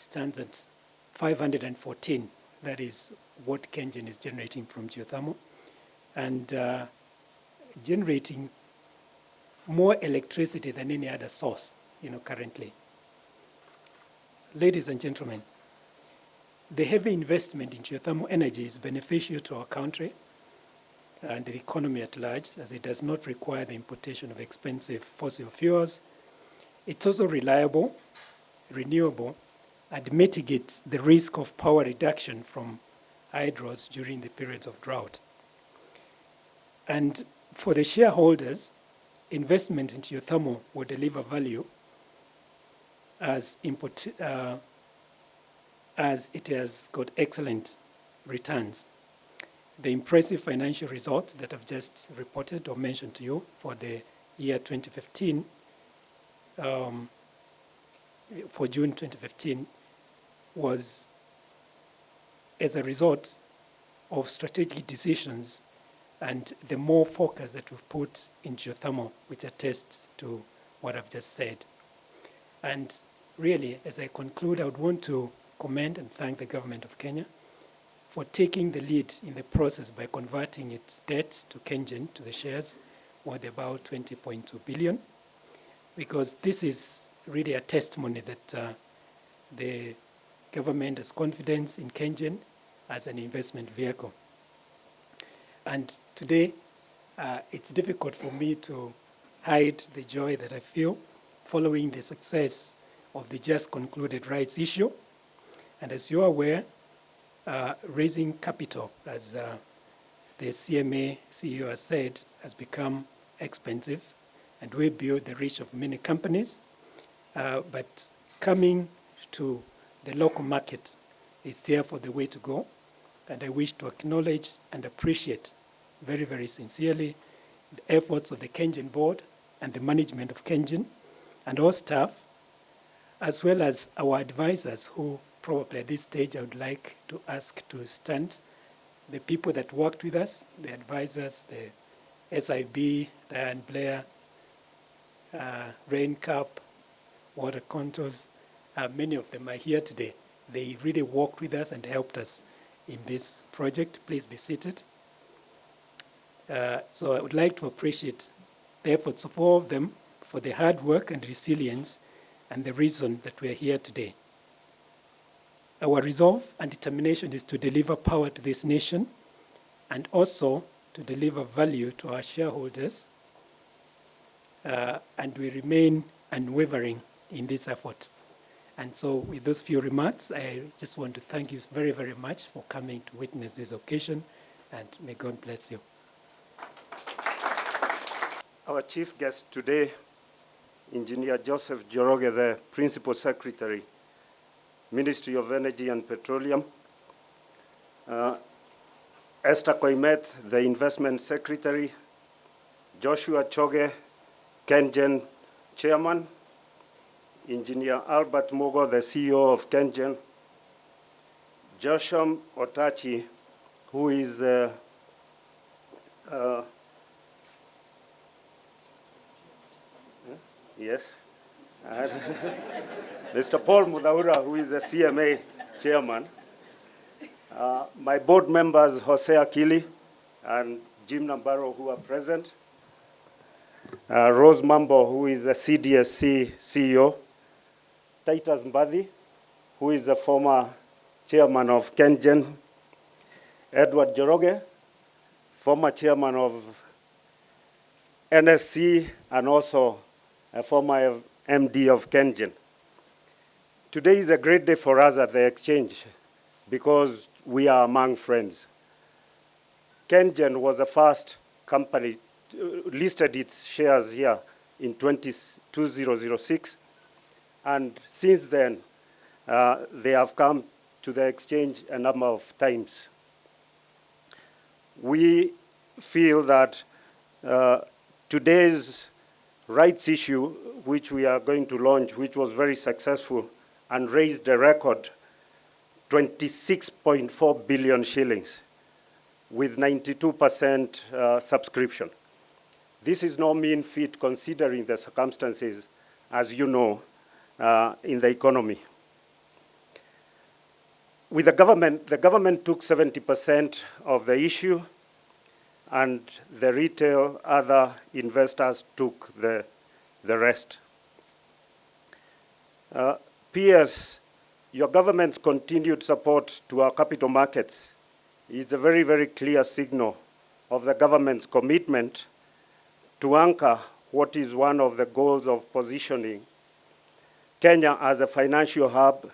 stands at 514. That is what Kengen is generating from geothermal, and generating more electricity than any other source, currently. So, ladies and gentlemen, the heavy investment in geothermal energy is beneficial to our country and the economy at large, as it does not require the importation of expensive fossil fuels. It's also reliable, renewable, and mitigates the risk of power reduction from hydros during the periods of drought. And for the shareholders, investment in geothermal will deliver value as it has got excellent returns. The impressive financial results that I've just reported or mentioned to you for the year 2015, for June 2015, was as a result of strategic decisions and the more focus that we've put in geothermal, which attests to what I've just said. And really, as I conclude, I would want to commend and thank the government of Kenya for taking the lead in the process by converting its debts to Kengen, to the shares, worth about 20.2 billion, because this is really a testimony that the government has confidence in Kengen as an investment vehicle. And today, it's difficult for me to hide the joy that I feel following the success of the just concluded rights issue. And as you are aware, raising capital, as the CMA CEO has said, has become expensive and way beyond the reach of many companies. But coming to the local market is therefore the way to go. And I wish to acknowledge and appreciate very, very sincerely the efforts of the Kengen board and the management of Kengen and all staff, as well as our advisors who probably at this stage I would like to ask to stand. The people that worked with us, the advisors, the SIB, Diane Blair, Rain Cup, Water Contours, many of them are here today. They really worked with us and helped us in this project. Please be seated. So I would like to appreciate the efforts of all of them for the hard work and resilience and the reason that we are here today. Our resolve and determination is to deliver power to this nation and also to deliver value to our shareholders, and we remain unwavering in this effort. And so with those few remarks, I just want to thank you very, very much for coming to witness this occasion, and may God bless you. Our chief guest today, Engineer Joseph Njoroge, the Principal Secretary, Ministry of Energy and Petroleum. Esther Koimet, the Investment Secretary. Joshua Choge, Kengen Chairman. Engineer Albert Mogo, the CEO of Kengen. Josham Otachi, who is yes. Mr. Paul Mudaura, who is the CMA chairman. My board members, Jose Akili and Jim Nambaro, who are present. Rose Mambo, who is the CDSC CEO. Titus Mbadi, who is the former chairman of Kengen. Edward Njoroge, former chairman of NSC and also a former MD of Kengen. Today is a great day for us at the exchange because we are among friends. Kengen was the first company listed its shares here in 2006, and since then they have come to the exchange a number of times. We feel that today's rights issue, which we are going to launch, which was very successful and raised a record 26.4 billion shillings with 92% subscription. This is no mean feat considering the circumstances, as you know, in the economy. With the government took 70% of the issue, and the retail other investors took the rest. PS, your government's continued support to our capital markets is a very, very clear signal of the government's commitment to anchor what is one of the goals of positioning Kenya as a financial hub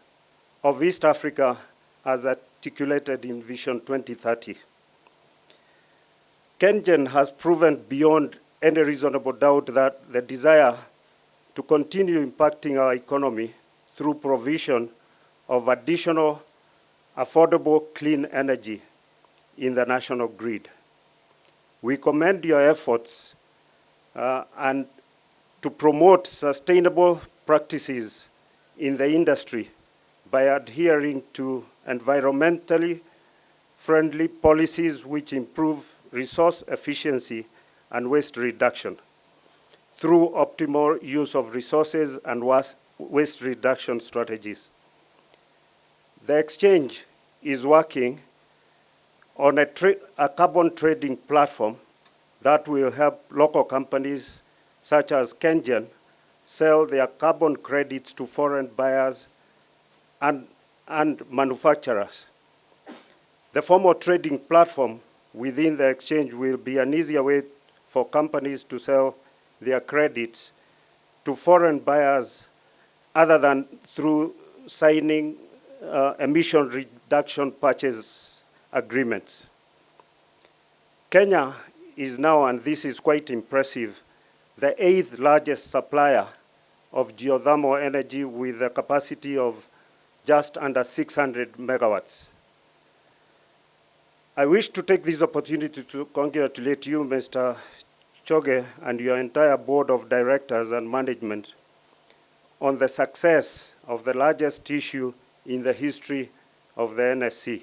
of East Africa as articulated in Vision 2030. Kengen has proven beyond any reasonable doubt that the desire to continue impacting our economy through provision of additional, affordable, clean energy in the national grid. We commend your efforts and to promote sustainable practices in the industry by adhering to environmentally friendly policies which improve resource efficiency and waste reduction through optimal use of resources and waste reduction strategies. The exchange is working on a carbon trading platform that will help local companies such as Kengen sell their carbon credits to foreign buyers and manufacturers. The formal trading platform within the exchange will be an easier way for companies to sell their credits to foreign buyers other than through signing emission reduction purchase agreements. Kenya is now, and this is quite impressive, the 8th largest supplier of geothermal energy with a capacity of just under 600 megawatts. I wish to take this opportunity to congratulate you, Mr. Choge, and your entire board of directors and management on the success of the largest issue in the history of the NSC.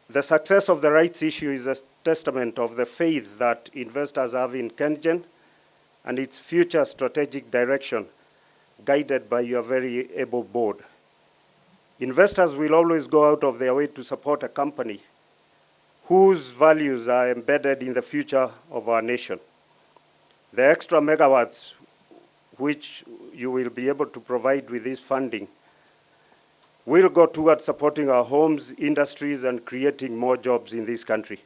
The success of the rights issue is a testament of the faith that investors have in Kengen and its future strategic direction, guided by your very able board. Investors will always go out of their way to support a company whose values are embedded in the future of our nation. The extra megawatts which you will be able to provide with this funding will go towards supporting our homes, industries, and creating more jobs in this country.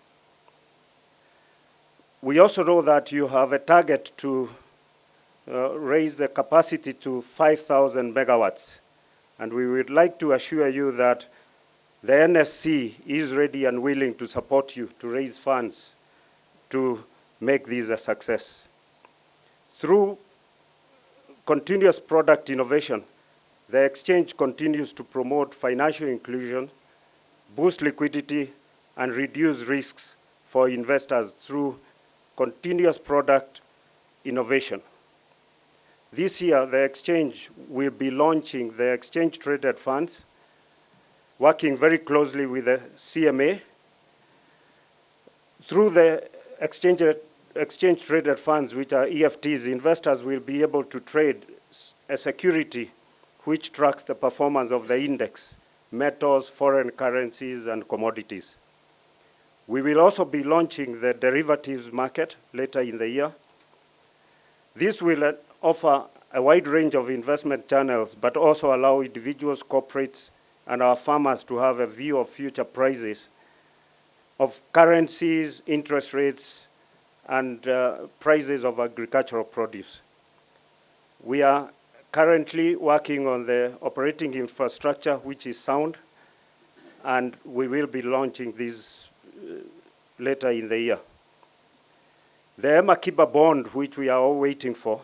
We also know that you have a target to raise the capacity to 5,000 megawatts. And we would like to assure you that the NSC is ready and willing to support you to raise funds to make this a success. Through continuous product innovation, the exchange continues to promote financial inclusion, boost liquidity, and reduce risks for investors through continuous product innovation. This year, the exchange will be launching the exchange-traded funds, working very closely with the CMA. Through the exchange-traded funds, which are EFTs, investors will be able to trade a security which tracks the performance of the index, metals, foreign currencies, and commodities. We will also be launching the derivatives market later in the year. This will offer a wide range of investment channels, but also allow individuals, corporates, and our farmers to have a view of future prices of currencies, interest rates, and prices of agricultural produce. We are currently working on the operating infrastructure, which is sound, and we will be launching this later in the year. The Emakiba bond, which we are all waiting for,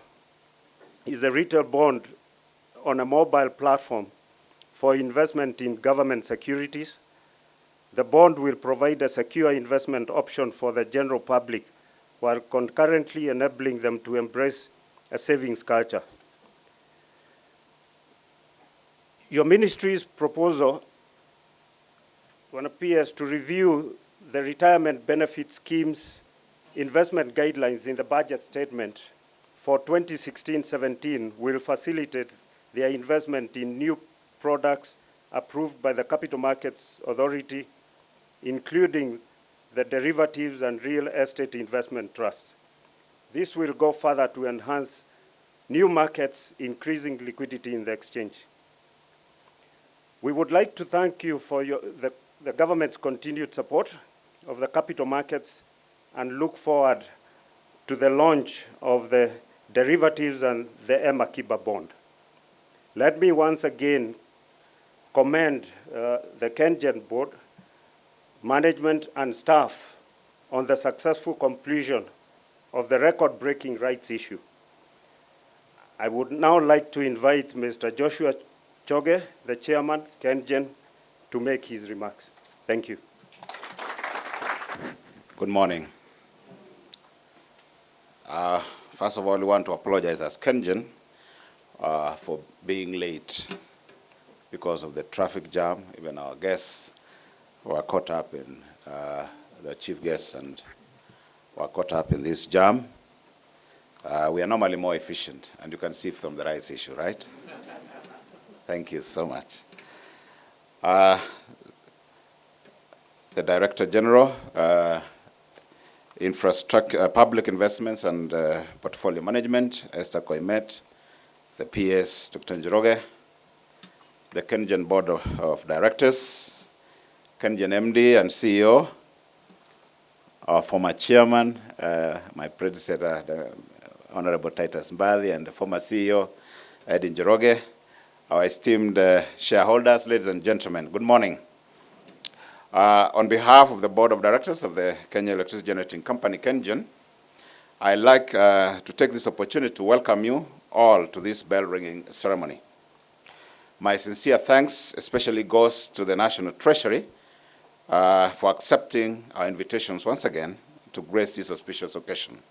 is a retail bond on a mobile platform for investment in government securities. The bond will provide a secure investment option for the general public while concurrently enabling them to embrace a savings culture. Your ministry's proposal appears to review the retirement benefit schemes investment guidelines in the budget statement for 2016-17 will facilitate their investment in new products approved by the Capital Markets Authority, including the derivatives and real estate investment trust. This will go further to enhance new markets, increasing liquidity in the exchange. We would like to thank you for the government's continued support of the capital markets and look forward to the launch of the derivatives and the Makiba bond. Let me once again commend the Kengen board, management and staff on the successful completion of the record-breaking rights issue. I would now like to invite Mr. Joshua Choge, the chairman, Kengen, to make his remarks. Thank you. Good morning. First of all, we want to apologize as Kengen for being late because of the traffic jam. Even our guests were caught up in, the chief guests and were caught up in this jam. We are normally more efficient, and you can see from the rights issue, right? Thank you so much. The Director General, Infrastructure, Public Investments and Portfolio Management, Esther Koimet, the PS, Dr. Njoroge, the Kengen Board of Directors, Kengen MD and CEO, our former chairman, my predecessor, the Honorable Titus Mbali, and the former CEO, Edin Njoroge, our esteemed shareholders, ladies and gentlemen, good morning. On behalf of the Board of Directors of the Kenya Electricity Generating Company, Kengen, I'd like to take this opportunity to welcome you all to this bell-ringing ceremony. My sincere thanks especially goes to the National Treasury for accepting our invitations once again to grace this auspicious occasion.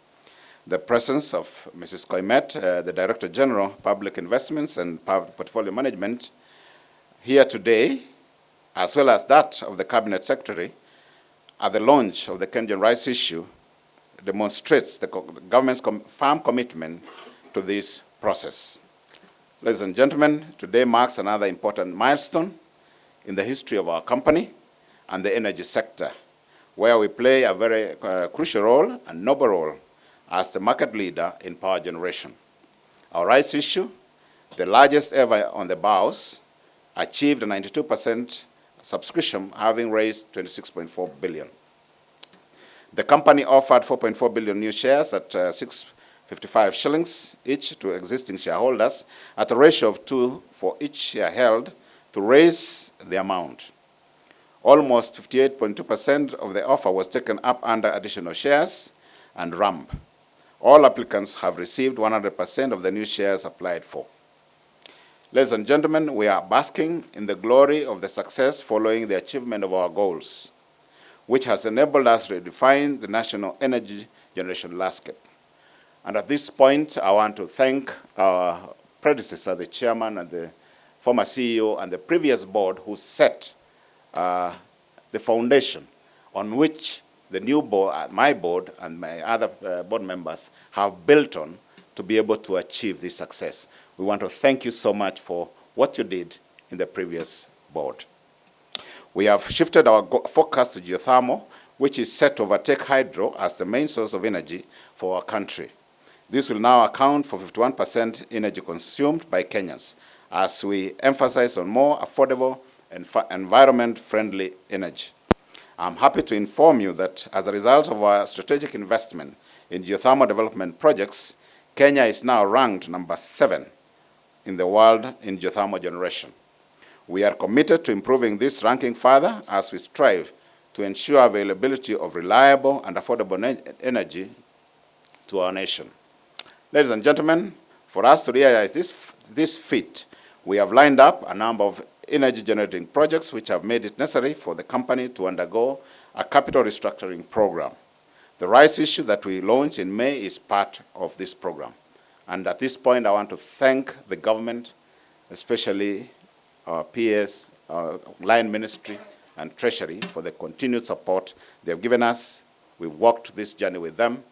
The presence of Mrs. Koimet, the Director General, Public Investments and Portfolio Management, here today, as well as that of the Cabinet Secretary, at the launch of the Kengen rights issue, demonstrates the government's firm commitment to this process. Ladies and gentlemen, today marks another important milestone in the history of our company and the energy sector, where we play a very crucial role and noble role as the market leader in power generation. Our rights issue, the largest ever on the bourse, achieved a 92% subscription, having raised 26.4 billion. The company offered 4.4 billion new shares at 655 shillings each to existing shareholders at a ratio of 2 for each share held to raise the amount. Almost 58.2% of the offer was taken up under additional shares and ramp. All applicants have received 100% of the new shares applied for. Ladies and gentlemen, we are basking in the glory of the success following the achievement of our goals, which has enabled us to redefine the national energy generation landscape. And at this point, I want to thank our predecessor, the chairman and the former CEO and the previous board who set the foundation on which the new board, my board and my other board members have built on to be able to achieve this success. We want to thank you so much for what you did in the previous board. We have shifted our focus to geothermal, which is set to overtake hydro as the main source of energy for our country. This will now account for 51% energy consumed by Kenyans, as we emphasize on more affordable and environment-friendly energy. I'm happy to inform you that as a result of our strategic investment in geothermal development projects, Kenya is now ranked number 7 in the world in geothermal generation. We are committed to improving this ranking further as we strive to ensure availability of reliable and affordable energy to our nation. Ladies and gentlemen, for us to realize this feat, we have lined up a number of energy generating projects which have made it necessary for the company to undergo a capital restructuring program. The rights issue that we launched in May is part of this program. And at this point, I want to thank the government, especially our PS, our line ministry, and treasury for the continued support they've given us. We've walked this journey with them,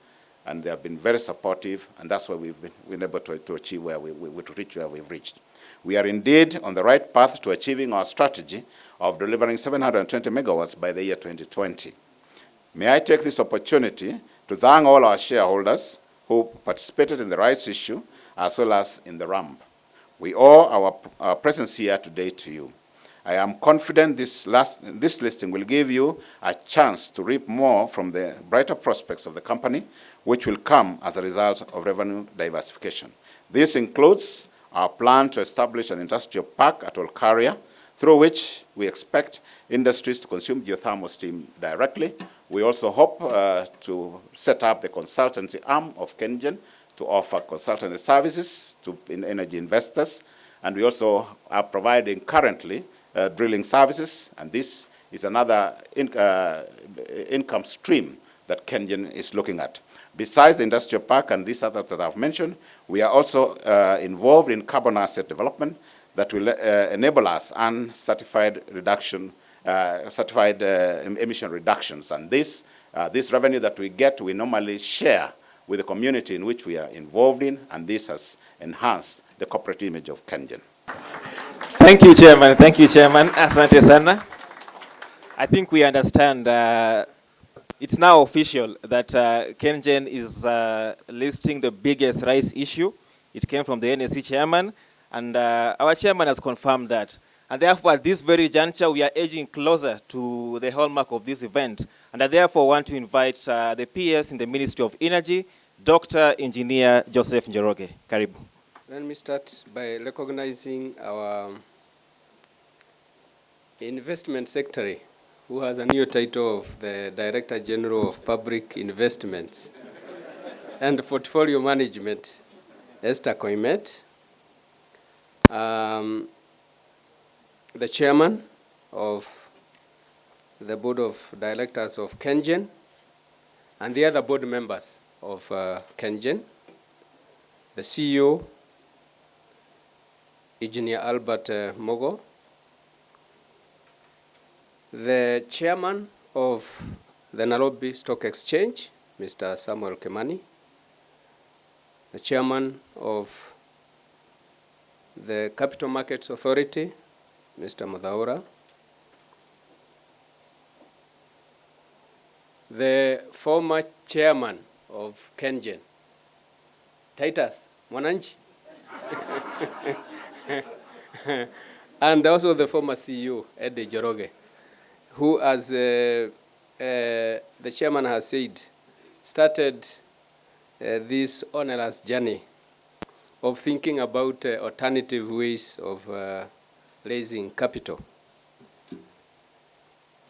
and they have been very supportive, and that's why we've been able to achieve where to reach where we've reached. We are indeed on the right path to achieving our strategy of delivering 720 megawatts by the year 2020. May I take this opportunity to thank all our shareholders who participated in the rights issue as well as in the ramp. We owe our presence here today to you. I am confident this listing will give you a chance to reap more from the brighter prospects of the company, which will come as a result of revenue diversification. This includes our plan to establish an industrial park at Olkaria, through which we expect industries to consume geothermal steam directly. We also hope to set up the consultancy arm of Kengen to offer consultancy services to energy investors. And we also are providing currently drilling services, and this is another income stream that Kengen is looking at. Besides the industrial park and these others that I've mentioned, we are also involved in carbon asset development that will enable us on certified emission reductions. And this revenue that we get, we normally share with the community in which we are involved in, and this has enhanced the corporate image of Kengen. Thank you, Chairman. Thank you, Chairman. Asante sana. I think we understand it's now official that Kengen is listing the biggest rights issue. It came from the NSC chairman, and our chairman has confirmed that. And therefore, at this very juncture, we are edging closer to the hallmark of this event. And I therefore want to invite the PS in the Ministry of Energy, Dr. Engineer Joseph Njoroge. Karibu. Let me start by recognizing our investment secretary, who has a new title of the Director General of Public Investments and Portfolio Management, Esther Koimet, the chairman of the board of directors of Kengen, and the other board members of Kengen, the CEO, Engineer Albert Mogo, the chairman of the Nairobi Stock Exchange, Mr. Samuel Kemani, the chairman of the Capital Markets Authority, Mr. Madaura, the former chairman of Kengen, Titus Mwananchi, and also the former CEO, Eddie Joroge, who, as the chairman has said, started this onerous journey of thinking about alternative ways of raising capital.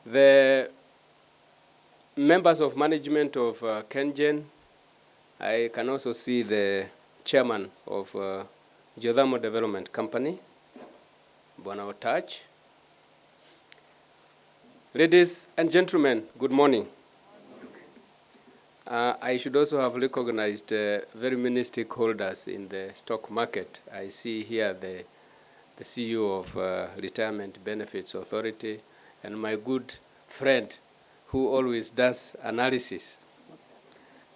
The members of management of Kengen, I can also see the chairman of Geothermal Development Company, Bwana Otach. Ladies and gentlemen, good morning. I should also have recognized very many stakeholders in the stock market. I see here the CEO of Retirement Benefits Authority and my good friend who always does analysis.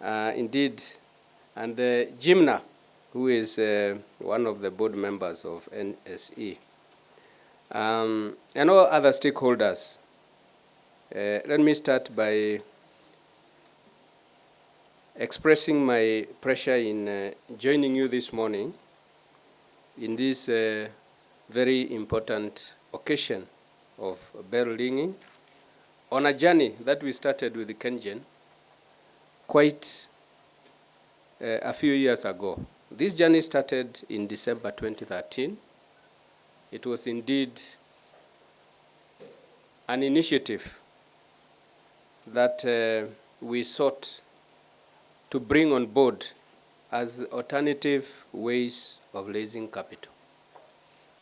Indeed, and Jimna, who is one of the board members of NSE, and all other stakeholders. Let me start by expressing my pleasure in joining you this morning in this very important occasion of bell ringing on a journey that we started with the Kengen quite a few years ago. This journey started in December 2013. It was indeed an initiative that we sought to bring on board as alternative ways of raising capital.